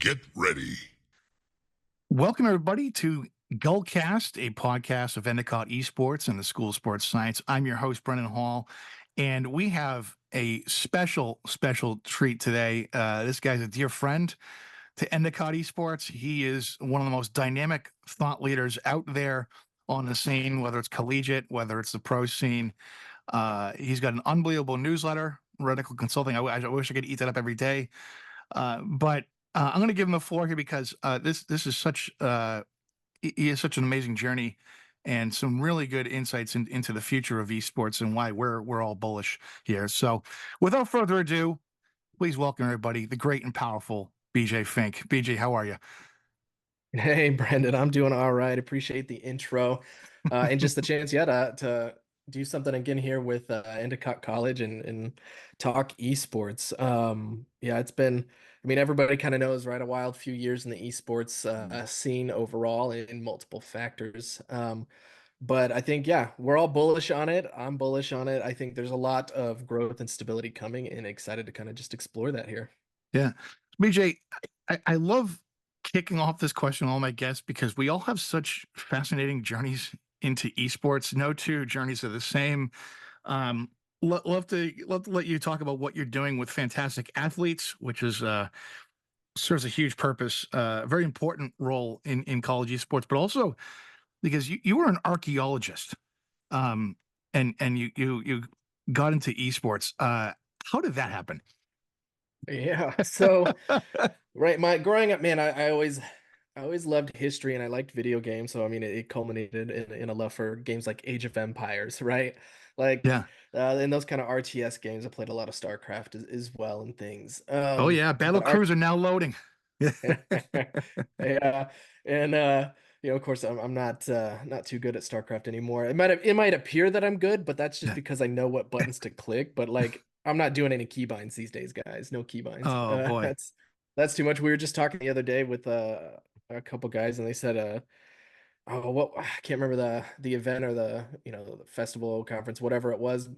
Get ready. Welcome, everybody, to Gullcast, a podcast of Endicott Esports and the School of Sports Science. I'm your host, Brendan Hall, and we have a special treat today. This guy's a dear friend to Endicott Esports. He is one of the most dynamic thought leaders out there on the scene, whether it's collegiate, whether it's the pro scene. He's got an unbelievable newsletter, Radical Consulting. I wish I could eat that up every day. But I'm going to give him the floor here because this is such he has such an amazing journey and some really good insights into the future of esports and why we're all bullish here. So, without further ado, please welcome everybody, the great and powerful BJ Fink. BJ, how are you? Hey, Brendan, I'm doing all right. Appreciate the intro and just the chance, to do something again here with Endicott College and talk esports. Yeah, it's been, I mean, everybody kind of knows, right? A wild few years in the esports scene overall in multiple factors. But I think, yeah, we're all bullish on it. I'm bullish on it. I think there's a lot of growth and stability coming, and excited to kind of just explore that here. Yeah, BJ, I love kicking off this question, all my guests, because we all have such fascinating journeys into esports. No two journeys are the same. Love to let you talk about what you're doing with fantastic athletes, which is serves a huge purpose, very important role in college esports, but also because you were an archaeologist, and you got into esports. How did that happen? Yeah. So, right, my growing up, man, I always loved history and I liked video games. So, I mean, it culminated in a love for games like Age of Empires, right? Like, Yeah. in those kind of RTS games, I played a lot of StarCraft as well and things. Oh yeah, battle But arc, crews are now loading. yeah, and of course, I'm not too good at StarCraft anymore. It might appear that I'm good, but that's just Yeah. because I know what buttons to click. But like, I'm not doing any keybinds these days, guys. No keybinds. Oh boy. That's too much. We were just talking the other day with a couple guys, and they said, oh, what I can't remember the event or the festival conference, whatever it was.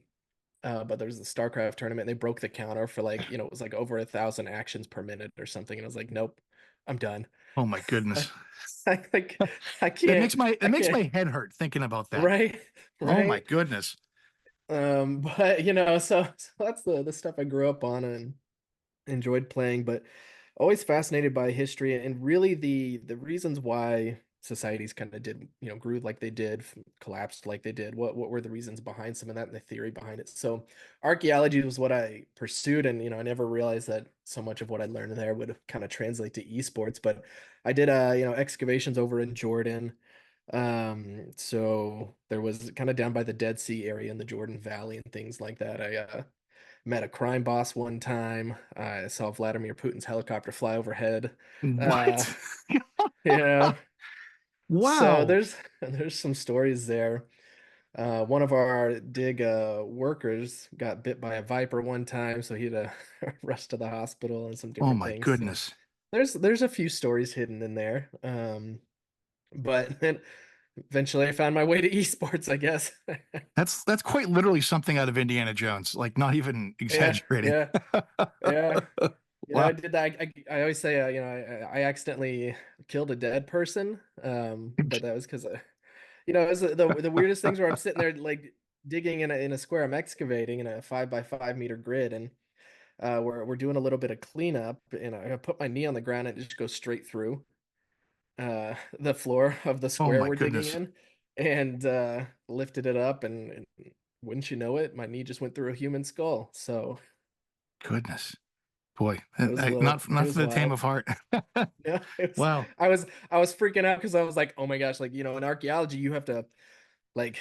But there was the StarCraft tournament, and they broke the counter for like, it was like over 1,000 actions per minute or something. And I was like, nope, I'm done. Oh my I, goodness. like, I It can't, makes my it I makes can't, my head hurt thinking about that. right, Oh my right. goodness. But so that's the stuff I grew up on and enjoyed playing, but always fascinated by history and really the reasons why societies kind of did, grew like they did, collapsed like they did. What were the reasons behind some of that and the theory behind it? So archaeology was what I pursued, and I never realized that so much of what I learned there would kind of translate to esports. But I did excavations over in Jordan. So there was kind of down by the Dead Sea area in the Jordan Valley and things like that. I met a crime boss one time. I saw Vladimir Putin's helicopter fly overhead. Uh, What? yeah. So Wow. there's some stories there. One of our dig workers got bit by a viper one time, so he had to rush to the hospital and some Oh different my things. So goodness. there's a few stories hidden in there. But then eventually I found my way to esports, I guess. That's quite literally something out of Indiana Jones, like not even Yeah, exaggerating. yeah, yeah. I Wow. did that. I always say, I accidentally killed a dead person. But that was because, it was the weirdest things where I'm sitting there like digging in a square. I'm excavating in a 5 by 5 meter grid, and we're doing a little bit of cleanup, and I put my knee on the ground and it just goes straight through the floor of the Oh square my we're digging goodness. in, and lifted it up, and wouldn't you know it, my knee just went through a human skull. So Goodness. Boy, it was a little, it not for was the tame wild. of heart. Yeah, Wow. I was freaking out because I was like, oh my gosh, like, in archaeology, you have to like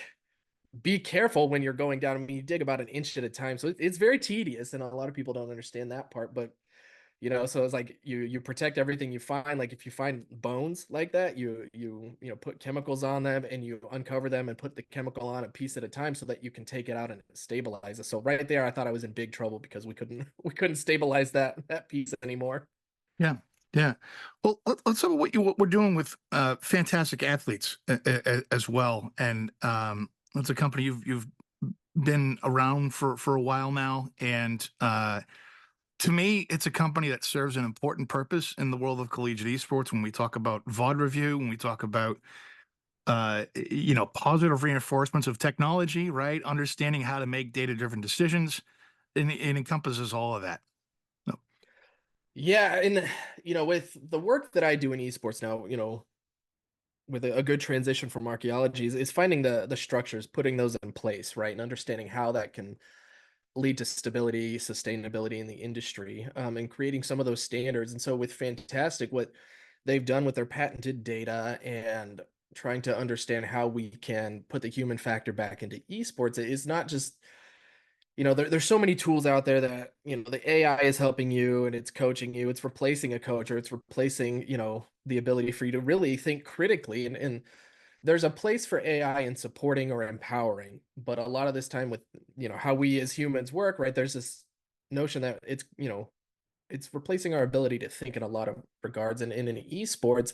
be careful when you're going down. I mean, you dig about an inch at a time. So it's very tedious, and a lot of people don't understand that part. But so it's like you protect everything you find. Like if you find bones like that, you put chemicals on them and you uncover them and put the chemical on a piece at a time so that you can take it out and stabilize it. So right there, I thought I was in big trouble because we couldn't stabilize that piece anymore. Yeah. Yeah. Well, let's talk about what we're doing with fantastic athletes as well. And it's a company you've been around for a while now, and To me, it's a company that serves an important purpose in the world of collegiate esports. When we talk about VOD review, when we talk about positive reinforcements of technology, right? Understanding how to make data-driven decisions, and it encompasses all of that. No. Yeah, and with the work that I do in esports now, with a good transition from archaeology is finding the structures, putting those in place, right, and understanding how that can lead to stability, sustainability in the industry, and creating some of those standards. And so with Fantastic, what they've done with their patented data and trying to understand how we can put the human factor back into esports is not just there's so many tools out there that the AI is helping you and it's coaching you, it's replacing a coach, or it's replacing the ability for you to really think critically, and there's a place for AI in supporting or empowering, but a lot of this time with how we as humans work, right? There's this notion that it's replacing our ability to think in a lot of regards, and in esports,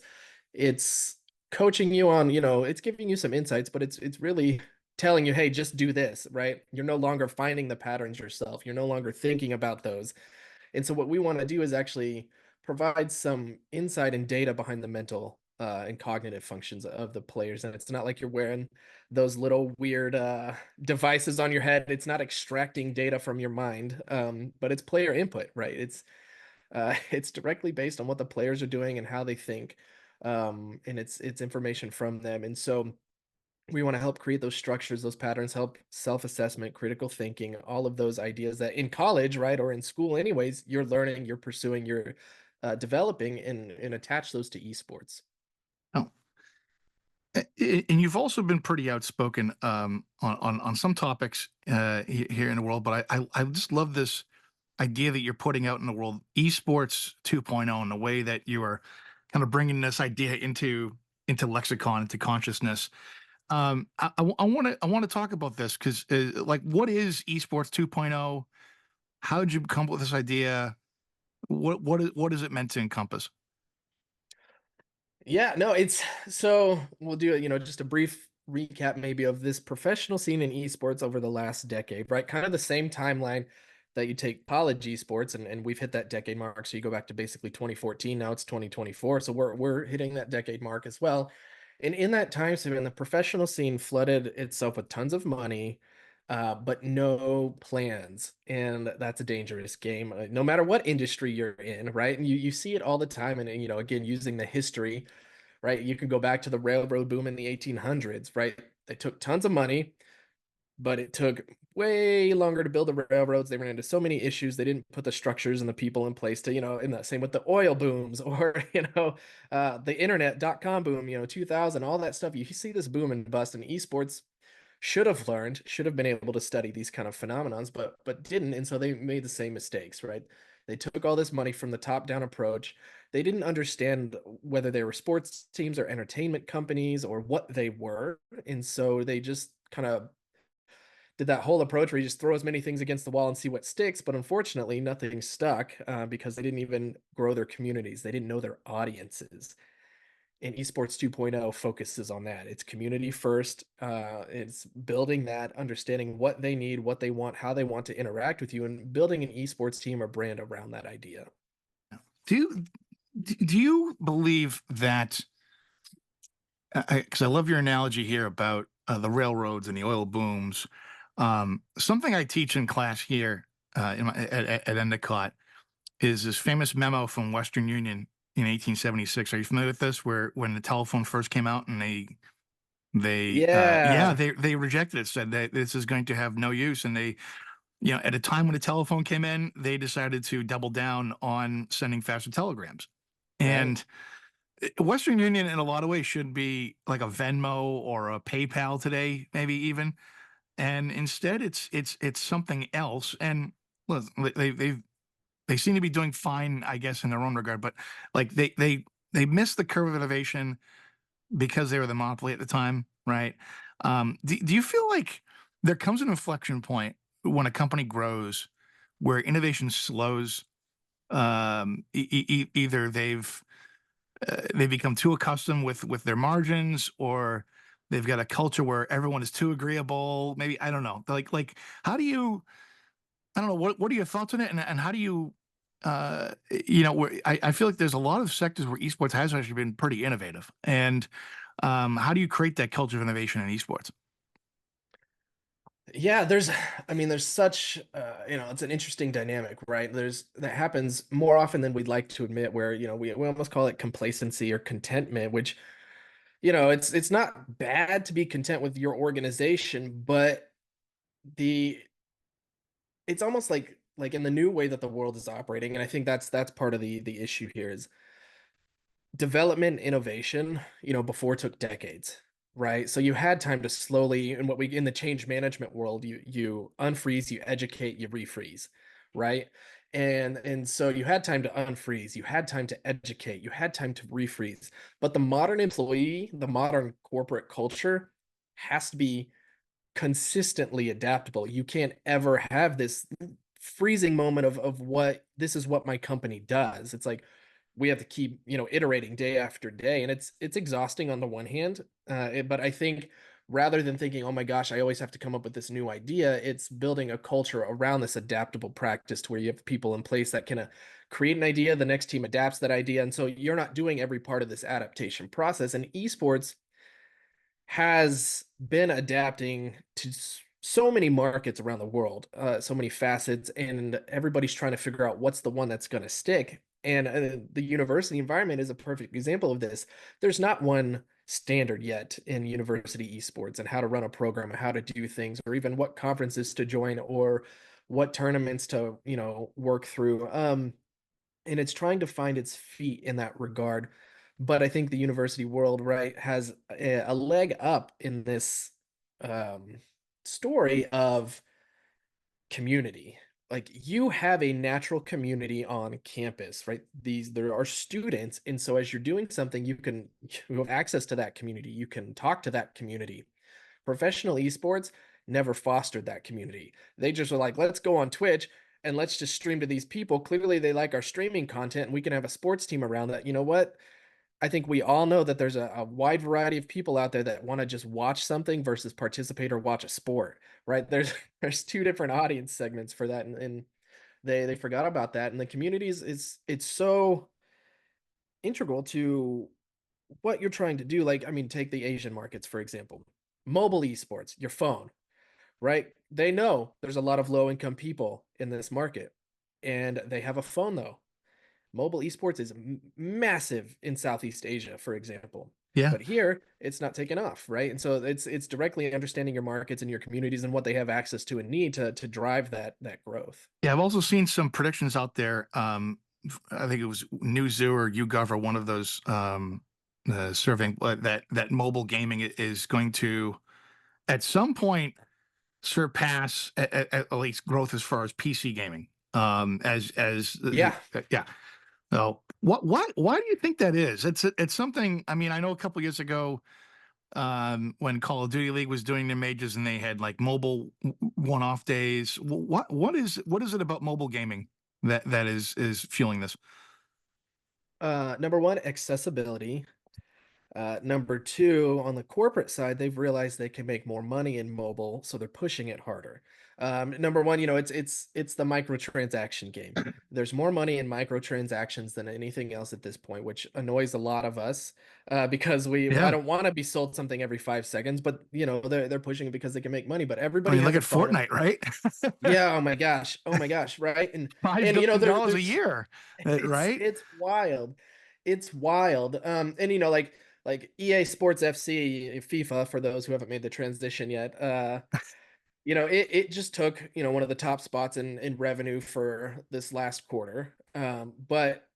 it's coaching you on, it's giving you some insights, but it's really telling you, hey, just do this, right? You're no longer finding the patterns yourself. You're no longer thinking about those. And so what we want to do is actually provide some insight and data behind the mental and cognitive functions of the players. And it's not like you're wearing those little weird devices on your head. It's not extracting data from your mind, but it's player input, right? It's directly based on what the players are doing and how they think, and it's information from them. And so we want to help create those structures, those patterns, help self-assessment, critical thinking, all of those ideas that in college, right, or in school anyways, you're learning, you're pursuing, you're developing, and attach those to esports. No. And you've also been pretty outspoken on some topics here in the world, but I just love this idea that you're putting out in the world, esports 2.0, and the way that you are kind of bringing this idea into lexicon, into consciousness. I want to talk about this because, like, what is esports 2.0? How did you come up with this idea? What is it meant to encompass? Yeah, no, it's so we'll do, just a brief recap maybe of this professional scene in esports over the last decade, right? Kind of the same timeline that you take college esports, and we've hit that decade mark. So you go back to basically 2014, now it's 2024. So we're hitting that decade mark as well. And in that time span, the professional scene flooded itself with tons of money, but no plans. And that's a dangerous game, no matter what industry you're in, right? And you see it all the time. And again, using the history, right? You can go back to the railroad boom in the 1800s, right? They took tons of money, but it took way longer to build the railroads. They ran into so many issues. They didn't put the structures and the people in place to, in the same with the oil booms, or, the internet.com boom, 2000, all that stuff. You see this boom and bust, and esports should have been able to study these kind of phenomenons, but didn't. And so they made the same mistakes, right? They took all this money from the top down approach. They didn't understand whether they were sports teams or entertainment companies or what they were. And so they just kind of did that whole approach where you just throw as many things against the wall and see what sticks. But unfortunately, nothing stuck because they didn't even grow their communities. They didn't know their audiences. And esports 2.0 focuses on that. It's community first. It's building that, understanding what they need, what they want, how they want to interact with you, and building an esports team or brand around that idea. Do you do you believe that? Because I love your analogy here about the railroads and the oil booms. Something I teach in class here at Endicott is this famous memo from Western Union in 1876. Are you familiar with this? Where when the telephone first came out and Yeah, they rejected it, said that this is going to have no use, and they, at a time when the telephone came in, they decided to double down on sending faster telegrams. right. And Western Union, in a lot of ways, should be like a Venmo or a PayPal today, maybe even. And instead, it's something else. And look, they seem to be doing fine, I guess, in their own regard. But like they missed the curve of innovation because they were the monopoly at the time, right? Do you feel like there comes an inflection point when a company grows where innovation slows? Either they become too accustomed with their margins, or they've got a culture where everyone is too agreeable. Maybe I don't know. Like how do you? I don't know. What are your thoughts on it, and how do you I feel like there's a lot of sectors where esports has actually been pretty innovative. And how do you create that culture of innovation in esports? Yeah, I mean, there's such, it's an interesting dynamic, right? That happens more often than we'd like to admit, where, we almost call it complacency or contentment, which, it's not bad to be content with your organization, but the, it's almost like in the new way that the world is operating. And I think that's part of the issue here is development innovation, before took decades, right? So you had time to slowly, in what we in the change management world, you unfreeze, you educate, you refreeze, right? And so you had time to unfreeze, you had time to educate, you had time to refreeze. But the modern employee, the modern corporate culture has to be consistently adaptable. You can't ever have this freezing moment of what this is what my company does. It's like we have to keep, iterating day after day, and it's exhausting on the one hand. But I think rather than thinking, oh my gosh, I always have to come up with this new idea, it's building a culture around this adaptable practice to where you have people in place that can create an idea, the next team adapts that idea, and so you're not doing every part of this adaptation process. And esports has been adapting to so many markets around the world, so many facets, and everybody's trying to figure out what's the one that's going to stick. And the university environment is a perfect example of this. There's not one standard yet in university esports and how to run a program and how to do things, or even what conferences to join or what tournaments to, work through. And it's trying to find its feet in that regard. But I think the university world, right, has a leg up in this um, story of community. Like you have a natural community on campus, right? There are students, and so as you're doing something, you have access to that community. You can talk to that community. Professional esports never fostered that community. They just were like, let's go on Twitch and let's just stream to these people. Clearly, they like our streaming content, and we can have a sports team around that. You know what? I think we all know that there's a wide variety of people out there that want to just watch something versus participate or watch a sport, right? There's there's two different audience segments for that, and they forgot about that. And the communities is it's so integral to what you're trying to do. Like, I mean, take the Asian markets, for example. Mobile esports, your phone, right? They know there's a lot of low income people in this market, and they have a phone though. Mobile esports is massive in Southeast Asia, for example. Yeah. But here, it's not taken off, right? And so it's directly understanding your markets and your communities and what they have access to and need to drive that growth. Yeah, I've also seen some predictions out there. I think it was Newzoo or YouGov or one of those surveying that mobile gaming is going to at some point surpass at least growth as far as PC gaming. Yeah. Yeah. So why do you think that is? It's something. I mean, I know a couple years ago when Call of Duty League was doing their majors and they had like mobile one-off days. What is it about mobile gaming that is fueling this? Number one, accessibility. Number two, on the corporate side, they've realized they can make more money in mobile, so they're pushing it harder. Number one, it's the microtransaction game. There's more money in microtransactions than anything else at this point, which annoys a lot of us because I Yeah, don't want to be sold something every 5 seconds, but they're pushing it because they can make money. But I everybody mean, look has at a phone. Fortnite, right? Yeah, oh my gosh, right? Five And billion dollars a there's year, it's right? it's wild. It's wild. And like EA Sports FC, FIFA, for those who haven't made the transition yet. It just took, one of the top spots in revenue for this last quarter. But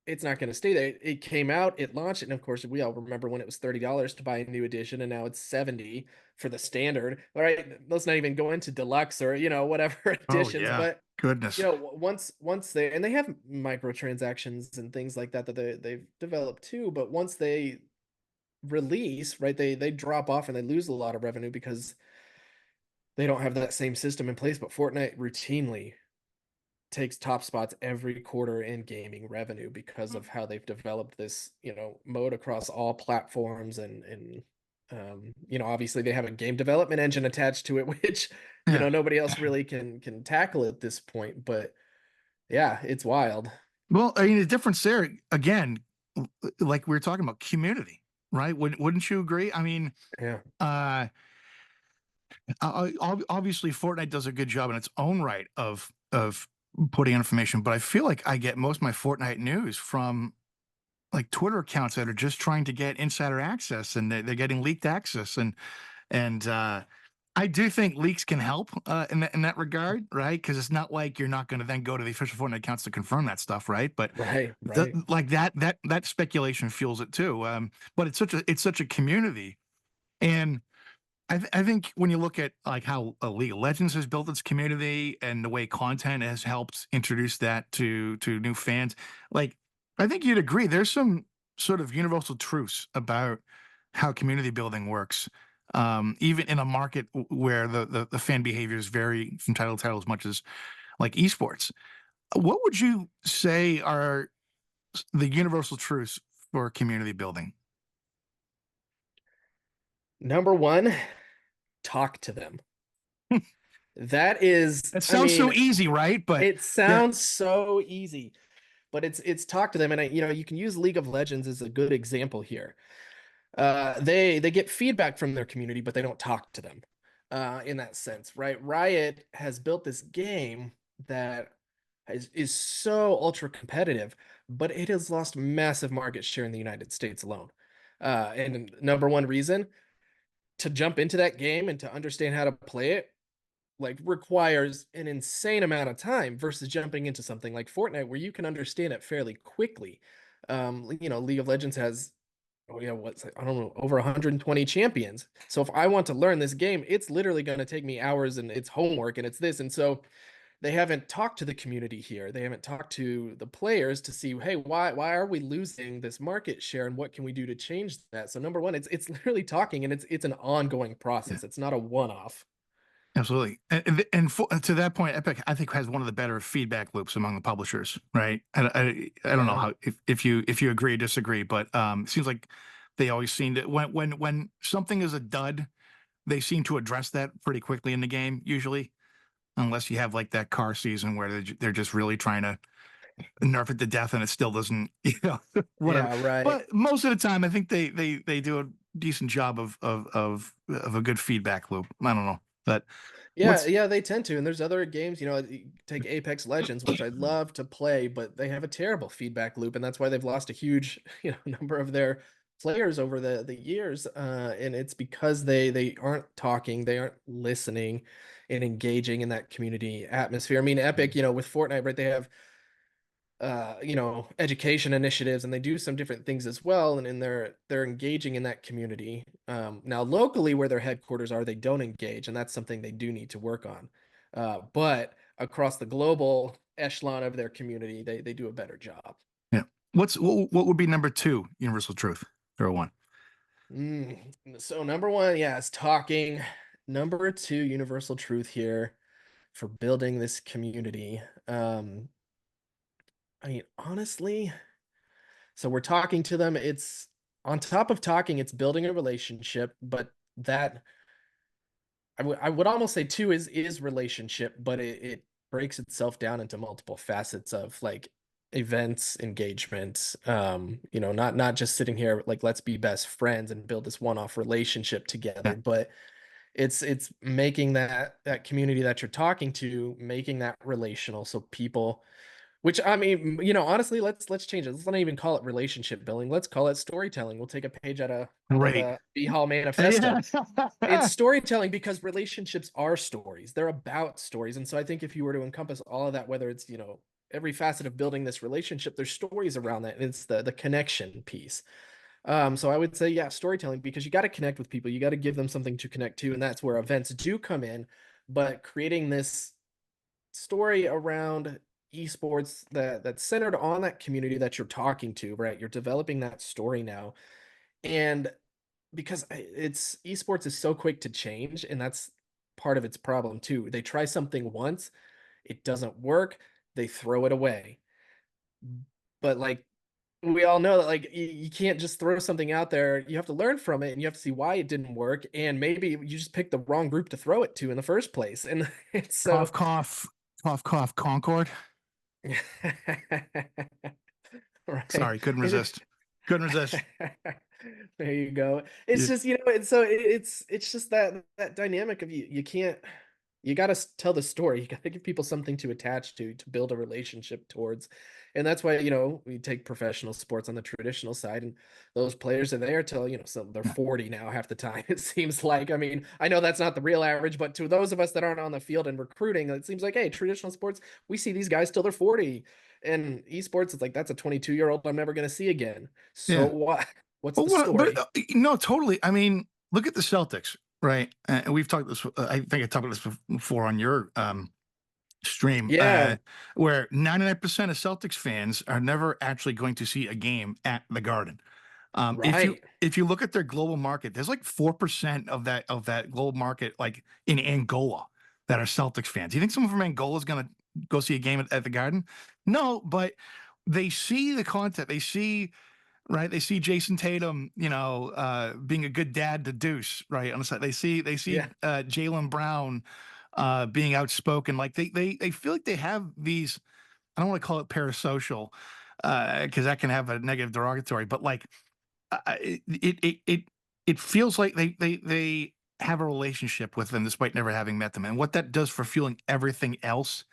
it's not going to stay there. It came out, it launched, and of course we all remember when it was $30 to buy a new edition, and now it's 70 for the standard. All right, let's not even go into deluxe or whatever Oh editions, yeah, but goodness. once they have microtransactions and things like that they've developed too, but once they release, right, they drop off and they lose a lot of revenue because they don't have that same system in place. But Fortnite routinely takes top spots every quarter in gaming revenue because of how they've developed this, mode across all platforms, and obviously they have a game development engine attached to it, which Yeah. nobody else really can tackle at this point. But yeah, it's wild. Well, I mean, the difference there again, like we were talking about community, right? Wouldn't you agree? I mean, Yeah. uh, obviously Fortnite does a good job in its own right of putting information, but I feel like I get most of my Fortnite news from like Twitter accounts that are just trying to get insider access, and they're getting leaked access, and I do think leaks can help in that regard, right? Because it's not like you're not going to then go to the official Fortnite accounts to confirm that stuff, right? But Right, right. like that speculation fuels it too. But it's such a community, and I think when you look at like how League of Legends has built its community and the way content has helped introduce that to new fans, like I think you'd agree there's some sort of universal truths about how community building works, even in a market where the fan behaviors vary from title to title as much as like esports. What would you say are the universal truths for community building? Number one, talk to them. That is, It I sounds so mean, easy, right? But it yeah, sounds so easy, but it's talk to them. And you can use League of Legends as a good example here. They get feedback from their community, but they don't talk to them in that sense, right? Riot has built this game that is so ultra competitive, but it has lost massive market share in the United States alone. And number one reason to jump into that game and to understand how to play it like requires an insane amount of time versus jumping into something like Fortnite where you can understand it fairly quickly. League of Legends has oh yeah, what's I don't know, over 120 champions. So if I want to learn this game, it's literally going to take me hours and it's homework and it's this. And so they haven't talked to the community here. They haven't talked to the players to see, hey, why are we losing this market share and what can we do to change that? So number one, it's literally talking and it's an ongoing yeah. process. It's not a one-off. Absolutely. To that point, Epic, I think, has one of the better feedback loops among the publishers, right? I don't know Yeah. how if you agree or disagree, but it seems like they always seem to when something is a dud, they seem to address that pretty quickly in the game, usually, unless you have like that car season where they're just really trying to nerf it to death and it still doesn't, whatever. Yeah, right. But most of the time, I think they do a decent job of a good feedback loop. I don't know, but Yeah, what's yeah, they tend to. And there's other games, take Apex Legends, which I love to play, but they have a terrible feedback loop, and that's why they've lost a huge, number of their players over the years. And it's because they aren't talking, they aren't listening and engaging in that community atmosphere. I mean, Epic, with Fortnite, right? They have education initiatives and they do some different things as well. And they're engaging in that community. Now locally where their headquarters are, they don't engage, and that's something they do need to work on. But across the global echelon of their community, they do a better job. Yeah. What would be number two universal truth? Or one. So number one, yeah, is talking. Number two, universal truth here for building this community. I mean, honestly, so we're talking to them. It's on top of talking, it's building a relationship, but that I would almost say too is relationship, but it breaks itself down into multiple facets of like events, engagement, not just sitting here like let's be best friends and build this one-off relationship Yeah. together, but it's making that community that you're talking to, making that relational so people which I mean, honestly, let's change it. Let's not even call it relationship building. Let's call it storytelling. We'll take a page out of Great. the B Hall Manifesto. Yeah. It's storytelling because relationships are stories. They're about stories. And so I think if you were to encompass all of that, whether it's, every facet of building this relationship, there's stories around that. And it's the connection piece. So I would say, yeah, storytelling, because you got to connect with people. You got to give them something to connect to. And that's where events do come in. But creating this story around esports that's centered on that community that you're talking to, right? You're developing that story now. And because it's esports is so quick to change, and that's part of its problem too. They try something once, it doesn't work, they throw it away. But like we all know that like you can't just throw something out there. You have to learn from it and you have to see why it didn't work. And maybe you just picked the wrong group to throw it to in the first place. And so Cough, cough, cough, cough, Concord. Right. Sorry, couldn't It- resist. Couldn't resist. there you go. It's Yeah, just, and so it's just that dynamic of you can't, you got to tell the story. You got to give people something to attach to build a relationship towards. And that's why, we take professional sports on the traditional side, and those players are there till, some they're yeah, 40 now half the time. It seems like, I mean, I know that's not the real average, but to those of us that aren't on the field and recruiting, it seems like, hey, traditional sports, we see these guys till they're 40. And esports, it's like, that's a 22-year-old I'm never going to see again. So yeah. what? What's Well, the but story? no, totally. I mean, look at the Celtics, right? And we've talked this. I think I talked about this before on your stream, Yeah, where 99% of Celtics fans are never actually going to see a game at the Garden. right. If you look at their global market, there's like 4% of that global market, like in Angola, that are Celtics fans. You think someone from Angola is going to go see a game at the Garden? No, but they see the content. They see, right. They see Jason Tatum, being a good dad to Deuce, right, on the side. They see Yeah. Jalen Brown being outspoken. Like they feel like they have these. I don't want to call it parasocial because that can have a negative derogatory, but like it feels like they have a relationship with them despite never having met them, and what that does for fueling everything else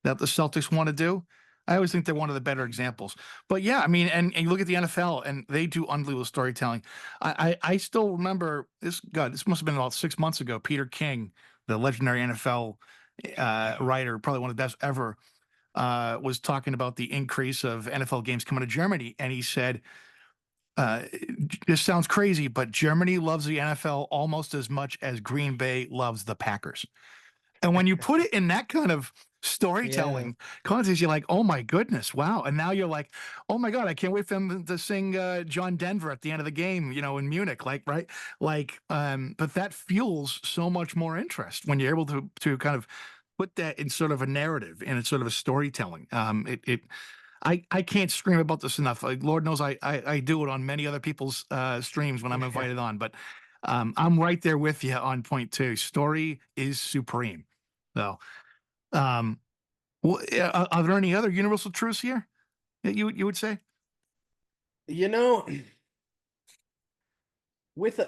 that the Celtics want to do. I always think they're one of the better examples. But yeah, I mean, and you look at the NFL, and they do unbelievable storytelling. I still remember this. God, this must have been about 6 months ago. Peter King, the legendary NFL writer, probably one of the best ever, was talking about the increase of NFL games coming to Germany, and he said uh, this sounds crazy, but Germany loves the NFL almost as much as Green Bay loves the Packers. And when you put it in that kind of Yeah. storytelling context, you're like, oh my goodness, wow. And now you're like, oh my God, I can't wait for them to sing John Denver at the end of the game, in Munich, like, right? Like, but that fuels so much more interest when you're able to kind of put that in sort of a narrative and it's sort of a storytelling. I can't scream about this enough. Like, Lord knows I do it on many other people's streams when I'm invited on, but I'm right there with you on point two. Story is supreme. So, um, are there any other universal truths here that you would say? You know, with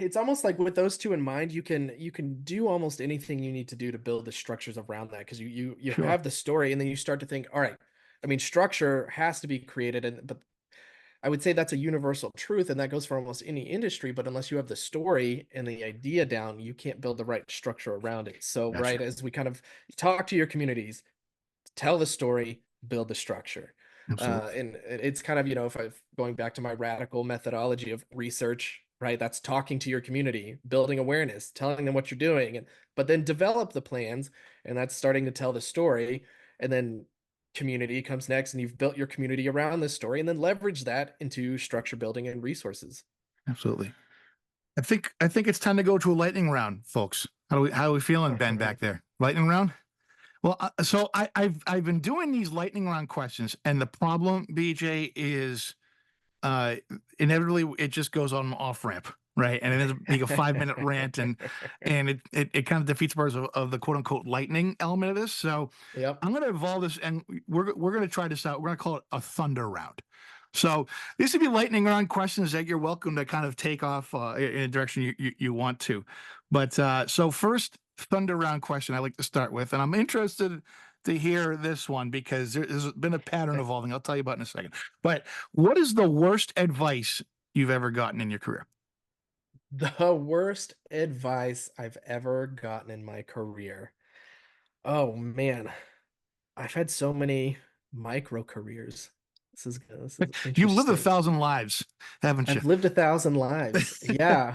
it's almost like with those two in mind, you can do almost anything you need to do to build the structures around that, because you Sure, have the story, and then you start to think, all right, I mean, structure has to be created, and but I would say that's a universal truth, and that goes for almost any industry. But unless you have the story and the idea down, you can't build the right structure around it. So, that's right, true. as we kind of talk to your communities, tell the story, build the structure. Absolutely, And it's kind of, if I'm going back to my radical methodology of research, right? That's talking to your community, building awareness, telling them what you're doing, and but then develop the plans, and that's starting to tell the story, and then community comes next, and you've built your community around this story, and then leverage that into structure building and resources. absolutely. I think it's time to go to a lightning round, folks. How are we feeling, All Ben, back right. there? Lightning round. Well, so I've been doing these lightning round questions, and the problem, BJ, is uh inevitably it just goes on an off ramp, right? And it ends up being a 5 minute rant, and it kind of defeats the purpose of the quote unquote lightning element of this. So Yep. I'm going to evolve this, and we're going to try this out. We're going to call it a thunder round. So this would be lightning round questions that you're welcome to kind of take off in a direction you want to. But so first thunder round question I like to start with, and I'm interested to hear this one because there's been a pattern evolving. I'll tell you about in a second. But what is the worst advice you've ever gotten in your career? The worst advice I've ever gotten in my career. Oh man. I've had so many micro careers. This is You've lived a interesting. thousand lives, haven't you? I've lived 1,000 lives. Yeah.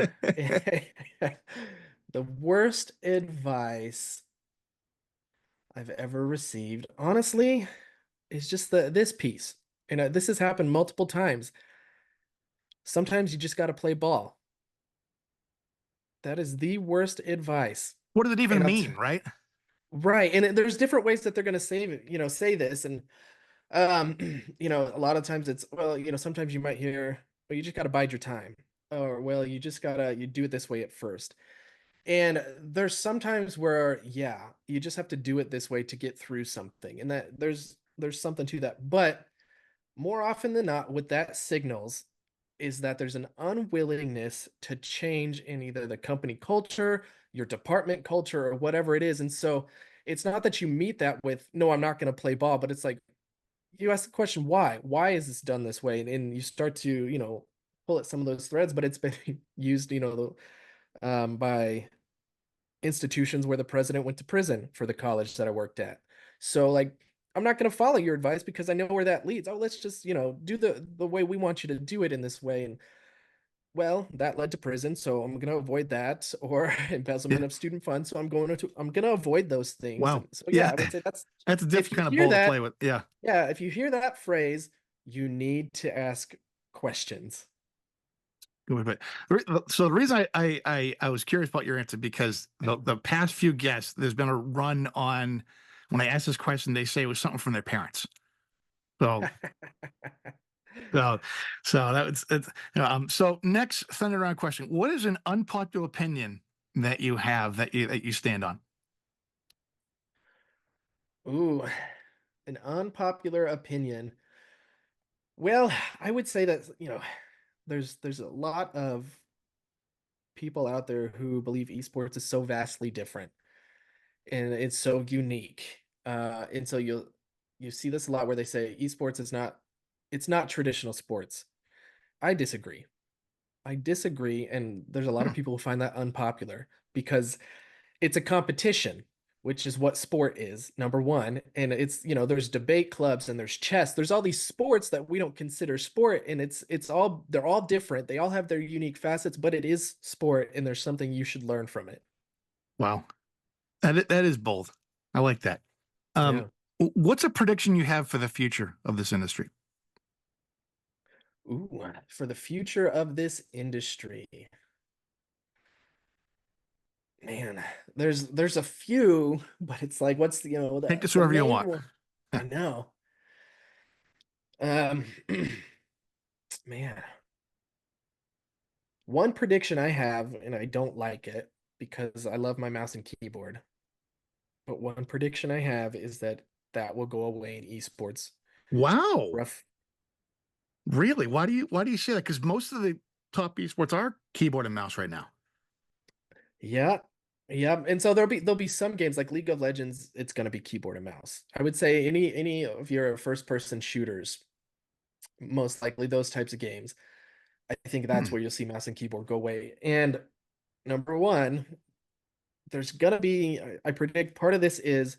The worst advice I've ever received, honestly, is just this piece. And this has happened multiple times. Sometimes you just got to play ball. That is the worst advice. What does it And even mean, right? right. And there's different ways that they're going to say this. And a lot of times it's, well, sometimes you might hear, well, you just got to bide your time, or, well, you do it this way at first. And there's sometimes where, yeah, you just have to do it this way to get through something. And that there's something to that. But more often than not, what that signals is that there's an unwillingness to change in either the company culture, your department culture, or whatever it is. And so it's not that you meet that with, no, I'm not going to play ball, but it's like you ask the question, why? Why is this done this way? And you start to, pull at some of those threads, but it's been used, by institutions where the president went to prison for the college that I worked at. So like I'm not going to follow your advice because I know where that leads. Oh, let's just, do the way we want you to do it in this way. And well, that led to prison, so I'm going to avoid that, or Yeah. embezzlement of student funds, so I'm going to avoid those things. Wow. And so yeah, Yeah. I would say That's a if different you kind of hear ball to that, play with. Yeah. yeah, if you hear that phrase, you need to ask questions. Good. So the reason I was curious about your answer because the past few guests, there's been a run on when I ask this question, they say it was something from their parents. So so so that was it's, so next thunder round question. What is an unpopular opinion that you have that you stand on? Ooh, an unpopular opinion. Well, I would say that, there's a lot of people out there who believe esports is so vastly different and it's so unique. And so you see this a lot where they say esports is not it's not traditional sports. I disagree. I disagree, and there's a lot Hmm. of people who find that unpopular because it's a competition, which is what sport is, number one. And it's, there's debate clubs and there's chess. There's all these sports that we don't consider sport, and they're all different. They all have their unique facets, but it is sport, and there's something you should learn from it. Wow. That is bold. I like that. Yeah. What's a prediction you have for the future of this industry? Ooh, for the future of this industry. Man, there's a few, but it's like what's Take this the wherever you main want. one? I know. Um man, one prediction I have, and I don't like it because I love my mouse and keyboard, but one prediction I have is that will go away in esports. Wow. Rough. Really? Why do you say that? Because most of the top esports are keyboard and mouse right now. Yeah. Yeah. And so there'll be some games like League of Legends, it's gonna be keyboard and mouse. I would say any of your first person shooters, most likely those types of games. I think that's Hmm. where you'll see mouse and keyboard go away. And number one, there's gonna be, I predict part of this is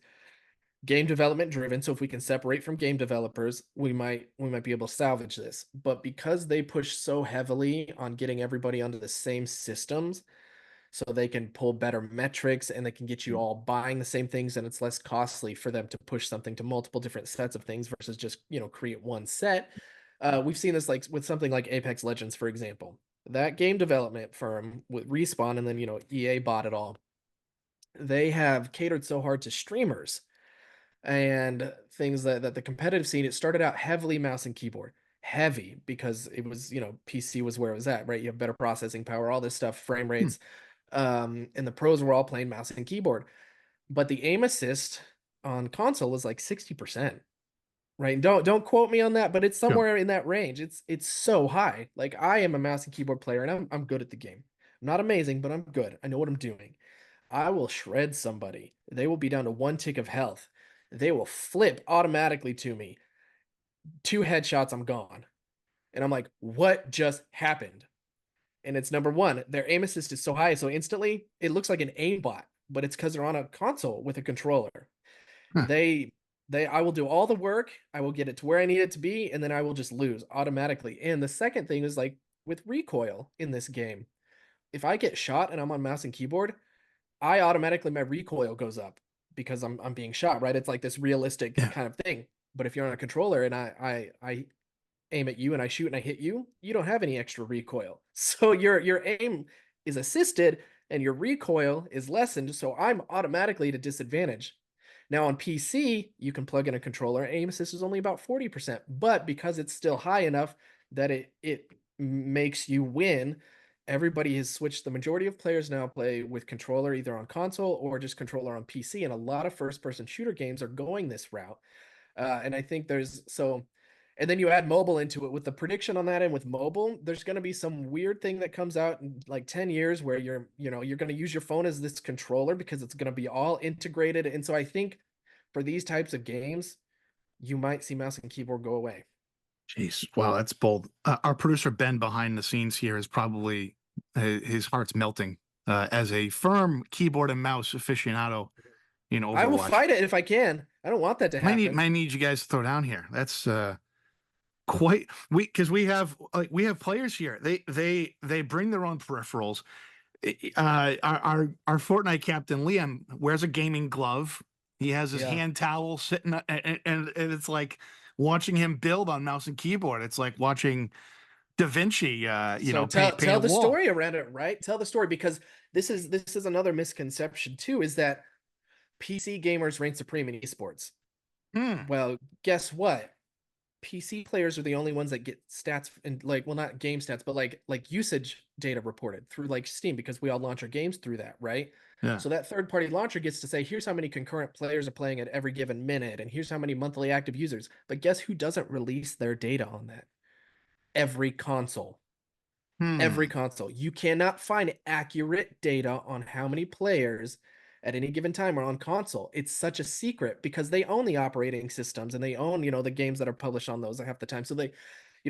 game development driven. So if we can separate from game developers, we might be able to salvage this. But because they push so heavily on getting everybody onto the same systems, so they can pull better metrics and they can get you all buying the same things, and it's less costly for them to push something to multiple different sets of things versus just create one set. We've seen this like with something like Apex Legends, for example. That game development firm with Respawn, and then EA bought it all. They have catered so hard to streamers and things that the competitive scene, it started out heavily mouse and keyboard, heavy, because it was, PC was where it was at, right? You have better processing power, all this stuff, frame Hmm. rates. And the pros were all playing mouse and keyboard, but the aim assist on console is like 60%, right? And don't quote me on that, but it's Yeah. somewhere in that range. It's so high. Like I am a mouse and keyboard player, and I'm good at the game. I'm not amazing, but I'm good. I know what I'm doing. I will shred somebody. They will be down to one tick of health. They will flip automatically to me. Two headshots, I'm gone. And I'm like, what just happened? And it's number one, their aim assist is so high, so instantly it looks like an aimbot, but it's because they're on a console with a controller. Huh. I will do all the work, I will get it to where I need it to be, and then I will just lose automatically. And the second thing is like with recoil in this game, if I get shot and I'm on mouse and keyboard, I automatically my recoil goes up because I'm being shot, right? It's like this realistic Yeah. kind of thing. But if you're on a controller and I aim at you and I shoot and I hit you, you don't have any extra recoil. So your aim is assisted and your recoil is lessened. So I'm automatically at a disadvantage. Now on PC, you can plug in a controller. Aim assist is only about 40%, but because it's still high enough that it makes you win, everybody has switched. The majority of players now play with controller either on console or just controller on PC, and a lot of first-person shooter games are going this route. And I think and then you add mobile into it with the prediction on that, and with mobile, there's going to be some weird thing that comes out in like 10 years where you're going to use your phone as this controller because it's going to be all integrated. And so I think for these types of games, you might see mouse and keyboard go away. Jeez, wow, that's bold. Our producer Ben behind the scenes here is probably his heart's melting as a firm keyboard and mouse aficionado in I will Overwatch. fight it if I can. I don't want that to happen. Might need you guys to throw down here. That's quite because we have players here. They bring their own peripherals. Our Fortnite captain Liam wears a gaming glove. He has his Yeah. hand towel sitting, and it's like watching him build on mouse and keyboard. It's like watching Da Vinci, So paint a tell the wall. story around it, right? Tell the story, because this is another misconception too, is that PC gamers reign supreme in esports. Hmm. Well, guess what? PC players are the only ones that get stats, and like, well, not game stats, but like usage data reported through like Steam, because we all launch our games through that, right? Yeah. So that third party launcher gets to say, here's how many concurrent players are playing at every given minute, and here's how many monthly active users. But guess who doesn't release their data on that? Every console. Every Hmm. console. You cannot find accurate data on how many players at any given time are on console. It's such a secret because they own the operating systems, and they own, the games that are published on those half the time. So you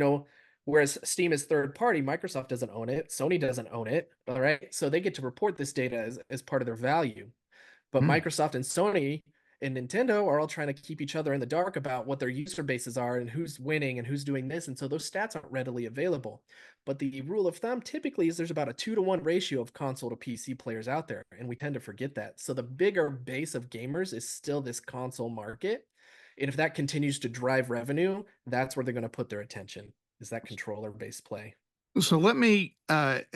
know, whereas Steam is third party, Microsoft doesn't own it, Sony doesn't own it. All right. So they get to report this data as part of their value. But Hmm. Microsoft and Sony and Nintendo are all trying to keep each other in the dark about what their user bases are and who's winning and who's doing this. And so those stats aren't readily available. But the rule of thumb typically is there's about a 2-to-1 ratio of console to PC players out there. And we tend to forget that. So the bigger base of gamers is still this console market. And if that continues to drive revenue, that's where they're going to put their attention, is that controller based play. So let me ad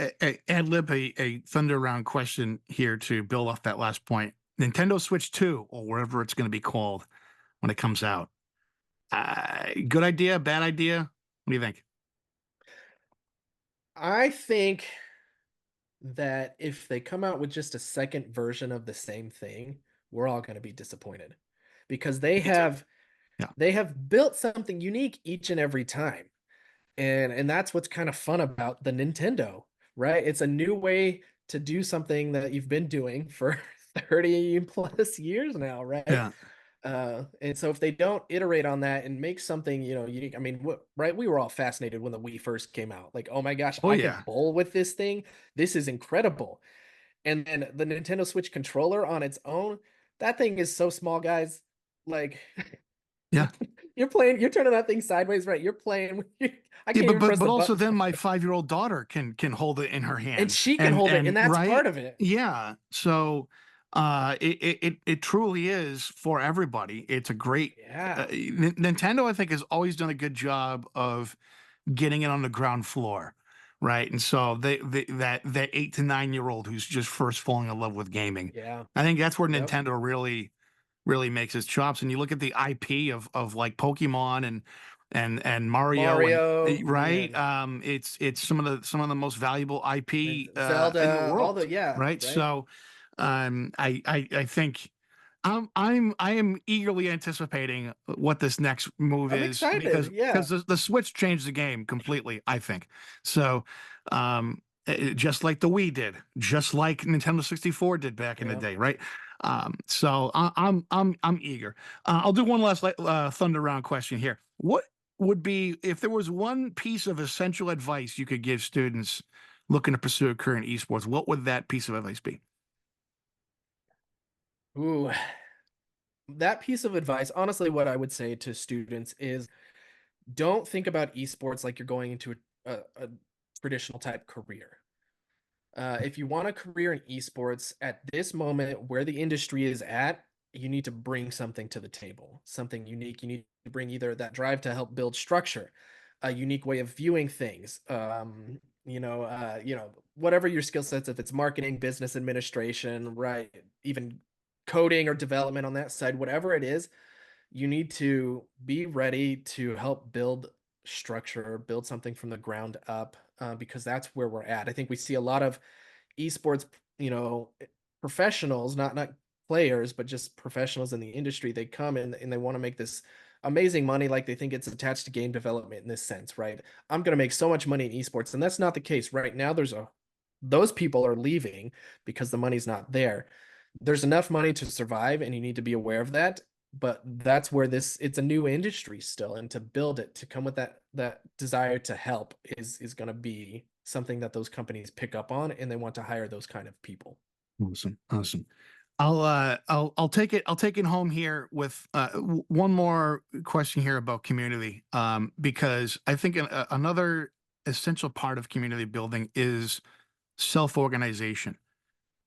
lib a thunder round question here to build off that last point. Nintendo Switch 2, or whatever it's going to be called when it comes out. Good idea, bad idea? What do you think? I think that if they come out with just a second version of the same thing, we're all going to be disappointed, because Me too. Yeah. they have built something unique each and every time. And that's what's kind of fun about the Nintendo, right? It's a new way to do something that you've been doing for 30 plus years now, right? Yeah. And so if they don't iterate on that and make something, unique, I mean, right? We were all fascinated when the Wii first came out. Like, oh my gosh, Oh I can yeah. bowl with this thing. This is incredible. And then the Nintendo Switch controller on its own, that thing is so small, guys. Like, Yeah. you're turning that thing sideways, right? You're playing. I Yeah, can't even press but the also button then for my it. 5-year-old daughter can hold it in her And hands she can hold it, and and that's right, part of it. yeah. So it truly is for everybody. It's a great Yeah. Nintendo. I think has always done a good job of getting it on the ground floor, right? And so that 8 to 9 year old who's just first falling in love with gaming, Yeah. I think that's where Yep. Nintendo really makes its chops. And you look at the IP of like Pokemon and Mario and Mario, right, man. it's some of the most valuable IP in the Zelda, all world, the, yeah, right? right. So I think I am eagerly anticipating what this next move I'm is excited. because Yeah. the Switch changed the game completely, I think. So just like the Wii did, just like Nintendo 64 did back in the Yeah. day, right? So I'm eager. I'll do one last thunder round question here. What would be if there was one piece of essential advice you could give students looking to pursue a career in esports? What would that piece of advice be? Ooh, that piece of advice, honestly, what I would say to students is, don't think about esports like you're going into a traditional type career. If you want a career in esports at this moment where the industry is at, you need to bring something to the table, something unique. You need to bring either that drive to help build structure, a unique way of viewing things. Whatever your skill sets, if it's marketing, business administration, right, even coding or development on that side, whatever it is, you need to be ready to help build structure, build something from the ground up, because that's where we're at. I think we see a lot of esports, professionals, not players, but just professionals in the industry. They come in and they want to make this amazing money, like they think it's attached to game development in this sense, right? I'm going to make so much money in esports, and that's not the case right now. Those people are leaving because the money's not there. There's enough money to survive, and you need to be aware of that. But that's where it's a new industry still, and to build it, to come with that desire to help is going to be something that those companies pick up on, and they want to hire those kind of people. Awesome. Awesome. I'll take it. I'll take it home here with one more question here about community. Because I think another essential part of community building is self-organization,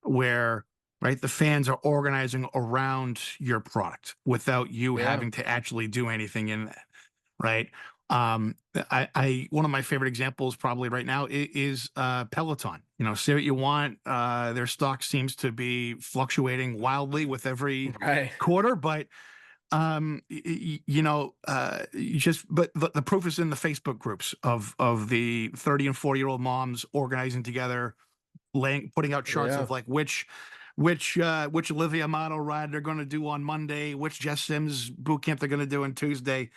where right the fans are organizing around your product without you Yeah. having to actually do anything in that, right? I one of my favorite examples probably right now is Peloton. You know, say what you want, their stock seems to be fluctuating wildly with every Right. quarter, but you know, you just but the proof is in the Facebook groups of the 30 and 40-year-old moms organizing together, putting out charts Yeah. of like which Olivia Amato ride they're going to do on Monday, which Jess Sims boot camp they're going to do on Tuesday.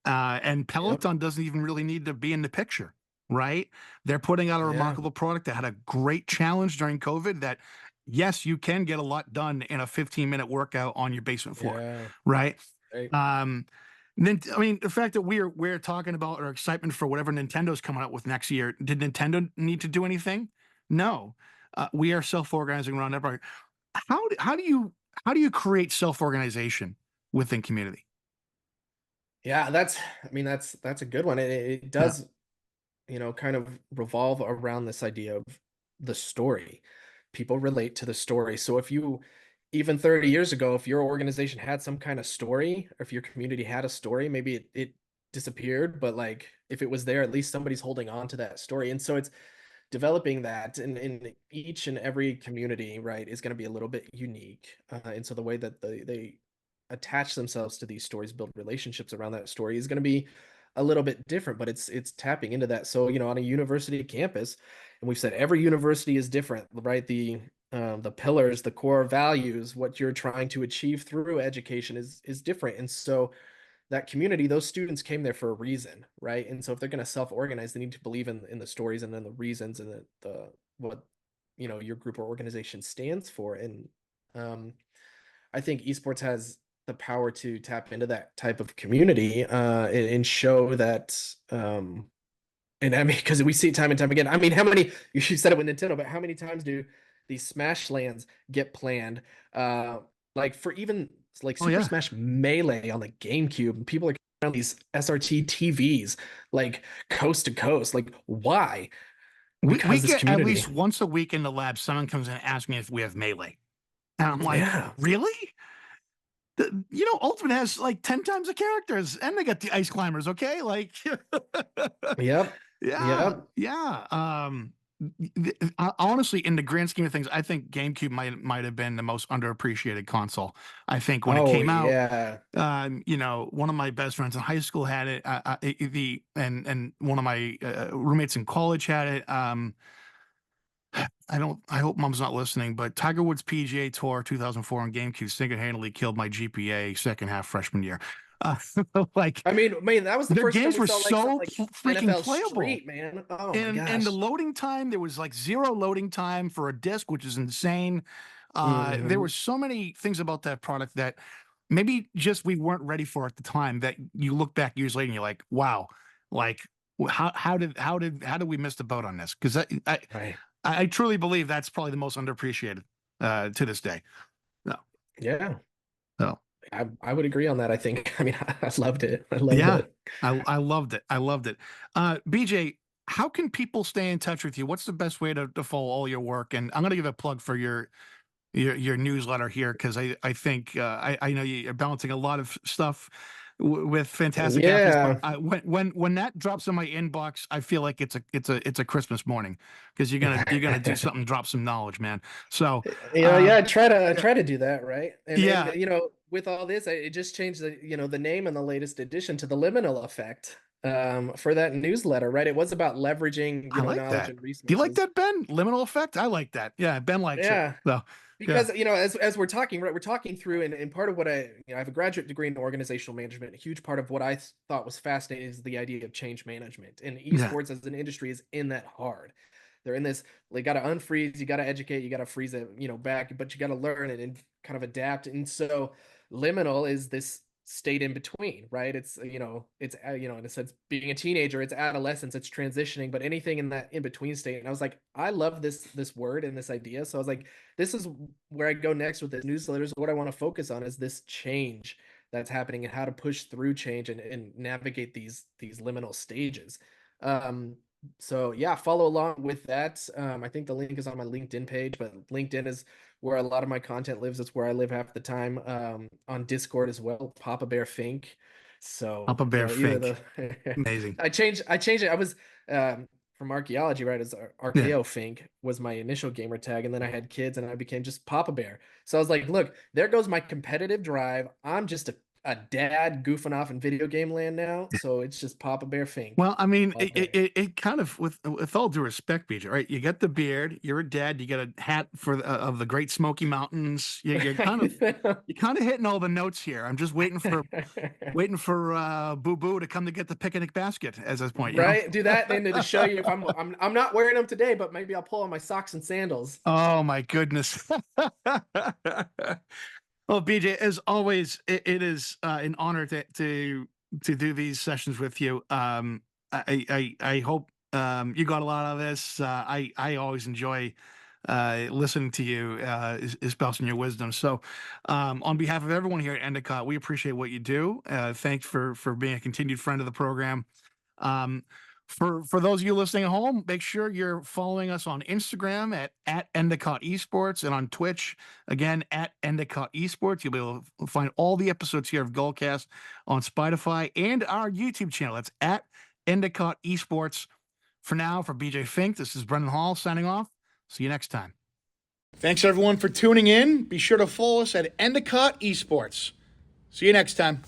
And Yep. Peloton doesn't even really need to be in the picture, right? They're putting out a Yeah. remarkable product that had a great challenge during COVID that, yes, you can get a lot done in a 15-minute workout on your basement floor, Yeah. right? Right. Um, then, I mean, the fact that we're talking about our excitement for whatever Nintendo's coming out with next year, did Nintendo need to do anything? No. We are self-organizing around everybody. How do you create self-organization within community? Yeah, I mean, that's a good one. It Yeah. does, kind of revolve around this idea of the story. People relate to the story. So if you, even 30 years ago, if your organization had some kind of story, or if your community had a story, maybe it disappeared, but like if it was there, at least somebody's holding on to that story. And so it's developing that in each and every community, right, is going to be a little bit unique. And so the way that they attach themselves to these stories, build relationships around that story is going to be a little bit different, but it's tapping into that. So, on a university campus, and we've said every university is different, right? The pillars, the core values, what you're trying to achieve through education is different. And so that community, those students came there for a reason, right? And so if they're going to self-organize, they need to believe in the stories and then the reasons and the what your group or organization stands for. And um, I think esports has the power to tap into that type of community and show that. And I mean, because we see it time and time again. I mean, how many, you said it with Nintendo, but how many times do these Smash lands get planned? Like for even like Oh Super yeah. Smash Melee on the GameCube, and people are on these SRT TVs, like coast to coast. Like, why? We Because this get at community. least once a week in the lab, someone comes in and asks me if we have melee. And I'm like, Yeah. really? Ultimate has like 10 times the characters and they got the ice climbers, okay? Like, Yep. yeah, Yep. yeah. Honestly, in the grand scheme of things, I think GameCube might have been the most underappreciated console. I think when it Oh came out, yeah. one of my best friends in high school had it. The and one of my roommates in college had it. I don't. I hope mom's not listening, but Tiger Woods PGA Tour 2004 on GameCube single-handedly killed my GPA second half freshman year. Uh, like I mean, that was the their first time games we were saw like so something like freaking NFL playable. Street, man. Oh my And the gosh. loading time, there was like zero loading time for a disc, which is insane. There were Hmm. so many things about that product that maybe just we weren't ready for at the time that you look back years later and you're like, wow, like how did we miss the boat on this? Because Right. I truly believe that's probably the most underappreciated to this day. No, Yeah. no, I would agree on that, I think. I mean, I loved it. I loved yeah, it. I loved it. I loved it. BJ, how can people stay in touch with you? What's the best way to follow all your work? And I'm going to give a plug for your newsletter here because I think I know you're balancing a lot of stuff with fantastic athletes, but Yeah. when that drops in my inbox, I feel like it's a Christmas morning because you're gonna do something, drop some knowledge, man. So, Yeah, um, I yeah, try to do that, right? And yeah, with all this, it just changed the name in the latest edition to the liminal effect. for that newsletter, right? It was about leveraging, I like knowledge that. and Do you like resources. that, Ben? Liminal effect? I like that. Yeah, Ben likes it. Yeah. So, yeah. Because, as we're talking, right, we're talking through, and part of what I have a graduate degree in organizational management. A huge part of what I thought was fascinating is the idea of change management. And Yeah. esports as an industry is in that hard. They're in this, they got to unfreeze, you got to educate, you got to freeze it, back, but you got to learn it and kind of adapt. And so liminal is this state in between, right? It's, it's, in a sense, being a teenager, it's adolescence, it's transitioning, but anything in that in between state. And I was like, I love this word and this idea. So I was like, this is where I go next with this newsletters. What I want to focus on is this change that's happening and how to push through change and navigate these liminal stages. Um, so yeah, follow along with that. I think the link is on my LinkedIn page, but LinkedIn is where a lot of my content lives. It's where I live half the time. On Discord as well, Papa Bear Fink. So Papa Bear either Fink. the Amazing. I changed it. I was from archaeology, right? As Yeah. archaeo Fink was my initial gamer tag, and then I had kids, and I became just Papa Bear. So I was like, look, there goes my competitive drive. I'm just a dad goofing off in video game land now, so it's just Papa Bear Fink Well, I mean, all it, it, day. it it kind of, with all due respect, BJ, right? You get the beard, you're a dad, you get a hat for of the Great Smoky Mountains. You're kind of hitting all the notes here. I'm just waiting for Boo Boo to come to get the picnic basket at this point, you know? Right? Do that, and to show you if I'm not wearing them today, but maybe I'll pull on my socks and sandals. Oh my goodness. Well, BJ, as always, it is an honor to do these sessions with you. I hope you got a lot out of this. I always enjoy listening to you, espousing your wisdom. So, on behalf of everyone here at Endicott, we appreciate what you do. Thanks for being a continued friend of the program. Um, for those of you listening at home, make sure you're following us on Instagram at Endicott Esports, and on Twitch again at Endicott Esports. You'll be able to find all the episodes here of Gullcast on Spotify and our YouTube channel. That's at Endicott Esports. For now, for BJ Fink, this is Brendan Hall signing off. See you next time. Thanks everyone for tuning in. Be sure to follow us at Endicott Esports. See you next time.